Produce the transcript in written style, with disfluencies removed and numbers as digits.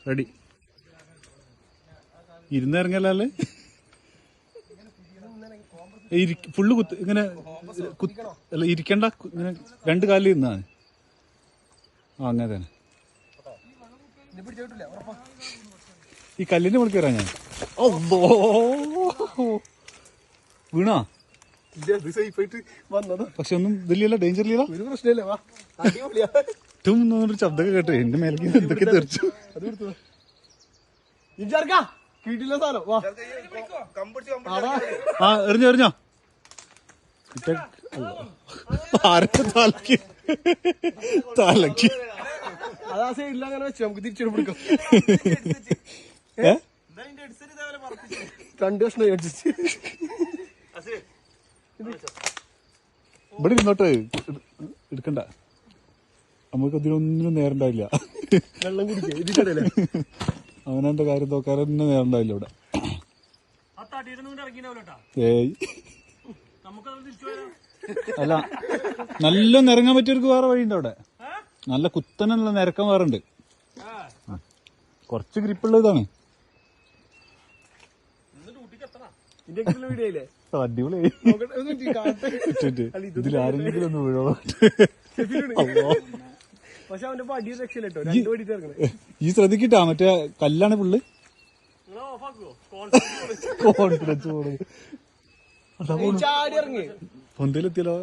Ready. ഇരുന്നിറങ്ങല്ലേ full കുത്ത് ഇങ്ങനെ അല്ല ഇരിക്കണ്ട, ഇങ്ങനെ രണ്ട് കാലിൽ ഇരുന്നാ അങ്ങനെ തന്നെ. ഈ കല്ലിന്റെ മുകളിൽ കയറാ ഞാൻ. വീണാ പക്ഷെ ഒന്നും ഇതില്ലല്ലോ, ഡേഞ്ചർ ഇല്ലല്ലോ, ഒരു പ്രശ്നമില്ല. ശബ്ദമൊക്കെ കേട്ടോ എന്റെ മേലേക്ക് എന്തൊക്കെ തെറിച്ചു. ആ എറിഞ്ഞോ ആരൊക്കെ തലക്ക് നമുക്ക് തിരിച്ചെടുപ്പിടിക്കാം. രണ്ട് കഷ്ണം ഇവിടെ ഇരുന്നോട്ടെ, എടുക്കണ്ട, നമുക്ക് അതിനൊന്നിനും നേരം ഉണ്ടാവില്ല. വെള്ളം കുടിക്കല്ലേ, അവനെന്റെ കാര്യം നോക്കാറൊന്നും നേരം ഉണ്ടാവില്ല ഇവിടെ. ഏയ് അല്ല, നല്ല നിരങ്ങാൻ പറ്റിയവർക്ക് വേറെ വഴിയുണ്ട് അവിടെ. നല്ല കുത്തനുള്ള നിരക്കം വേറെ ഉണ്ട്. കുറച്ച് ഗ്രിപ്പുള്ള ഇതാണ്. അടിപൊളിയായി. ഇതിലാരെങ്കിലും ഒന്ന് വീഴോ. ഈ ശ്രദ്ധിക്കട്ടാ, മറ്റേ കല്ലാണ് പുള്ളി. കോൺഫിഡൻസ് പൊന്തയിലെത്തിയല്ലോ.